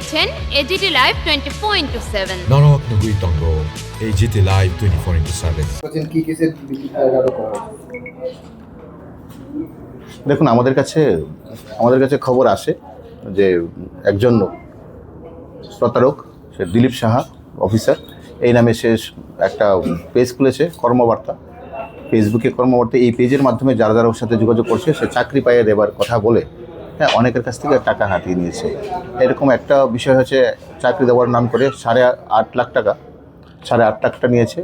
দেখছেন AGT live 24/7। নরক নগুই তঙ্গ AGT live 24/7। কি কেসের আরো করা দেখুন, আমাদের কাছে খবর আসে যে একজন প্রতারক, সে দিলীপ সাহা অফিসার, এই নামে সে একটা পেজ খুলেছে, কর্মবার্তা, ফেসবুকে কর্মবার্তা। এই পেজের মাধ্যমে যারা যারা ওর সাথে যোগাযোগ করছে, সে চাকরি পাইয়ে দেবার কথা বলে অনেকের কাছ থেকে টাকা হাতিয়ে নিয়েছে। এরকম একটা বিষয় হচ্ছে, চাকরি দেওয়ার নাম করে 8.5 লাখ টাকা নিয়েছে।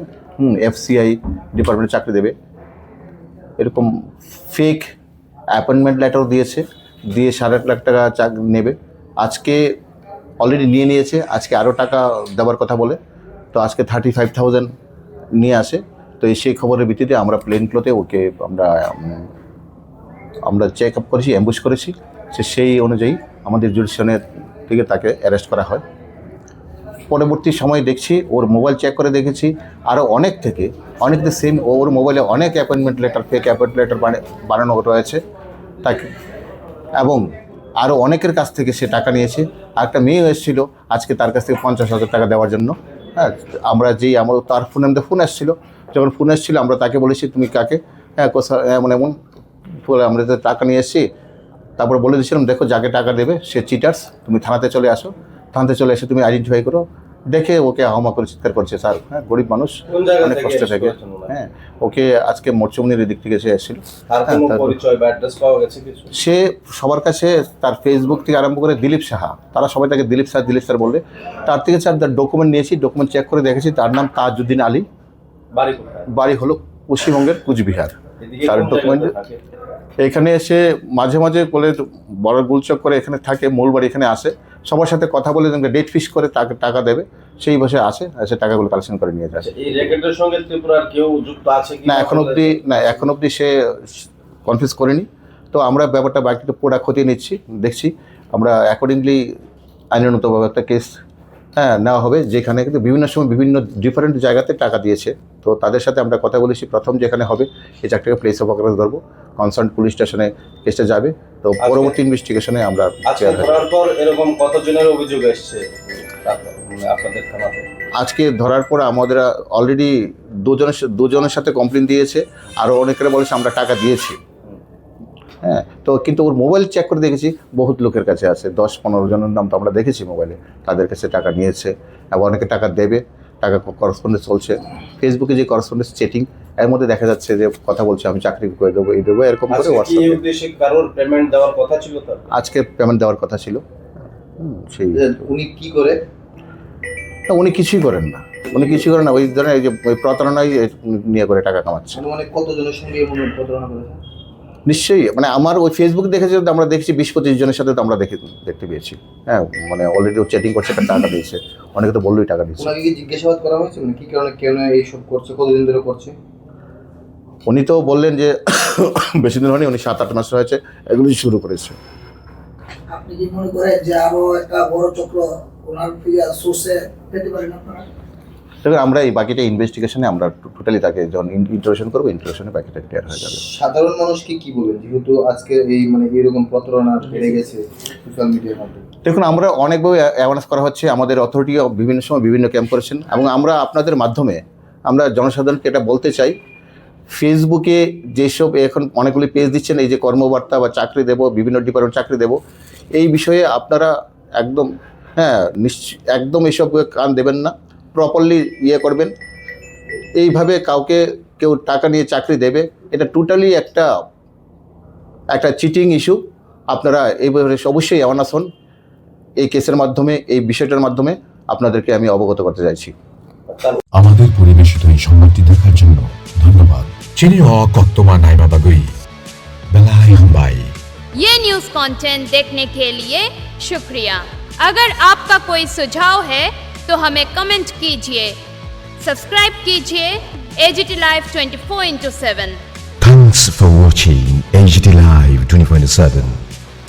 FCI ডিপার্টমেন্টে চাকরি দেবে, এরকম ফেক অ্যাপয়েন্টমেন্ট লেটারও দিয়েছে, দিয়ে 8.5 লাখ টাকা নেবে। আজকে অলরেডি নিয়েছে, আজকে আরও টাকা দেওয়ার কথা বলে, তো আজকে 35,000 নিয়ে আসে। তো সেই খবরের ভিত্তিতে আমরা প্লেন ক্লোতে ওকে আমরা চেক আপ করেছি, অ্যাম্বুশ করেছি। সেই অনুযায়ী আমাদের জুডিশনের থেকে তাকে অ্যারেস্ট করা হয়। পরবর্তী সময় দেখছি, ওর মোবাইল চেক করে দেখেছি আরও অনেক সেম ওর মোবাইলে অনেক appointment letter, fake appointment letter বানানো রয়েছে তাকে, এবং আরও অনেকের কাছ থেকে সে টাকা নিয়েছে। আরেকটা মেয়ে এসেছিলো আজকে, তার কাছ থেকে 50,000 টাকা দেওয়ার জন্য। আমরা তার ফোন এসেছিলো, যখন ফোন এসেছিলো আমরা তাকে বলেছি তুমি কাকে, এমন বলে আমরা তো টাকা নিয়ে এসেছি। তারপর বলে দিয়েছিলাম দেখো যাকে টাকা দেবে সে চিটার্স, তুমি থানাতে চলে আসো, থানাতে চলে এসে তুমি আইডেন্টিফাই করো। দেখে ওকে আহমা করে চিৎকার করছে, স্যার গরিব মানুষ, অনেক কষ্ট থাকে। ওকে আজকে মোর্চমনির দিক থেকে সে এসেছিল। সে সবার কাছে তার ফেসবুক থেকে আরম্ভ করে দিলীপ সাহা, তারা সবাই তাকে দিলীপ স্যার বলবে। তার থেকে স্যার তার ডকুমেন্ট নিয়েছি, ডকুমেন্ট চেক করে দেখেছি তার নাম তাজউদ্দিন আলী, বাড়ি হলো পশ্চিমবঙ্গের কুচবিহার। তার ডকুমেন্ট এখানে এসে মাঝে মাঝে বলে বড় গুলচক করে এখানে থাকে, মূল বাড়ি এখানে আসে, সবার সাথে কথা বলে ডেট ফিক্স করে তাকে টাকা দেবে, সেই বসে আসে, এসে টাকাগুলো কালেকশন করে নিয়ে যায়। এই র্যাকেটের সঙ্গে ত্রিপুরার কেউ যুক্ত আছে কি? না, এখন অবধি সে কনফিউজ করেনি। তো আমরা ব্যাপারটা বাকিটা পুরা খতিয়ে নিচ্ছি, দেখছি আমরা অ্যাকর্ডিংলি আইনানুগতভাবে একটা কেস নেওয়া হবে, যেখানে কিন্তু বিভিন্ন সময় বিভিন্ন ডিফারেন্ট জায়গাতে টাকা দিয়েছে। তো তাদের সাথে আমরা কথা বলেছি, প্রথম যেখানে হবে এই চাকরিকে প্লেস অফ অকারেন্স ধরবো, কনসার্ন পুলিশ স্টেশনে কেসটা যাবে। তো পরবর্তী ইনভেস্টিগেশনে আমরা এরকম কতজনের অভিযোগ এসছে আপনাদের থানাতে? আজকে ধরার পর আমাদের অলরেডি দুজনের সাথে কমপ্লেন দিয়েছে, আরও অনেকেরা বলেছে আমরা টাকা দিয়েছি। তো কিন্তু ওর মোবাইল চেক করে দেখেছি বহুত লোকের কাছে আছে, 10-15 জনের নাম তো আমরা দেখেছি মোবাইলে, তাদের কাছে টাকা নিয়েছে এবং অনেকে টাকা দেবে, টাকা করেসপন্ডেন্স চলছে। ফেসবুকে যে করেসপন্ডেন্স চ্যাটিং, এর মধ্যে দেখা যাচ্ছে যে কথা বলছে আমি চাকরি করে দেবো, এই দেবো, এরকম করে আজকে পেমেন্ট দেওয়ার কথা ছিল। সেই উনি কি করে? উনি কিছুই করেন না, ওই ধরনের এই যে ওই প্রতারণাই নিয়ে করে টাকা কামাচ্ছে। মানে কতজনের সঙ্গে প্রতারণা করেছে? নিশ্চয়ই, মানে আমার ওই ফেসবুক দেখেছি, আমরা দেখেছি 20-25 জনের সাথে তো আমরা দেখতে পেয়েছি। মানে অলরেডি ও চ্যাটিং করছে, টাকা দিয়েছে, অনেকে তো বললোই টাকা দিয়েছে। ওনাকে কি জিজ্ঞাসাবাদ করা হয়েছে কি কারণে কেন এইসব করছে, কতদিন ধরে করছে? উনি তো বললেন যে বেশি দিন হয়নি, উনি 7-8 মাস হয়েছে এগুলি শুরু করেছে। আপনি কি মনে করেন যে আরো একটা বড় চক্র ওনার সোর্সে পেতে পারেন আপনারা? দেখুন, আমরা এই বাকিটা ইনভেস্টিগেশনে আমরা টোটালি তাকে যখন ইন্টারোগেশন করবো, ইন্টারোগেশনে বাকিটা ক্লিয়ার হয়ে যাবে। সাধারণ মানুষকে কি বলবেন, যেহেতু আজকে এইরকম প্রতারণা বেড়ে গেছে সোশ্যাল মিডিয়ার মাধ্যমে? দেখুন, আমরা অনেকভাবে অ্যাওয়ারনেস করা হচ্ছে, আমাদের অথরিটিও বিভিন্ন সময় বিভিন্ন ক্যাম্প করেছেন, এবং আমরা আপনাদের মাধ্যমে আমরা জনসাধারণকে এটা বলতে চাই, ফেসবুকে যেসব এখন অনেকগুলি পেজ দিচ্ছেন, এই যে কর্মবার্তা বা চাকরি দেবো, বিভিন্ন ডিপার্টমেন্ট চাকরি দেবো, এই বিষয়ে আপনারা একদম এসব কান দেবেন না, প্রপারলি করবেন। এইভাবে কেউ টাকা নিয়ে চাকরি দেবে, এটা টোটালি একটা চিটিং ইস্যু। আপনারা এইভাবে অবশ্যই অ্যাওয়ারনেস হন। এই কেসের মাধ্যমে, এই বিষয়টার মাধ্যমে আপনাদেরকে আমি অবগত করতে চাইছি। আমাদের পরিবেশিত এই সংবাদটি দেখার জন্য ধন্যবাদ। চিনিও কত্তমা নাইমা বাগুই বেলাই হামবাই। ये न्यूज कंटेंट देखने के लिए शुक्रिया। अगर आपका कोई सुझाव है तो हमें कमेंट कीजिए, सब्सक्राइब कीजिए AGT live 24/7। Thanks for watching AGT Live 24/7.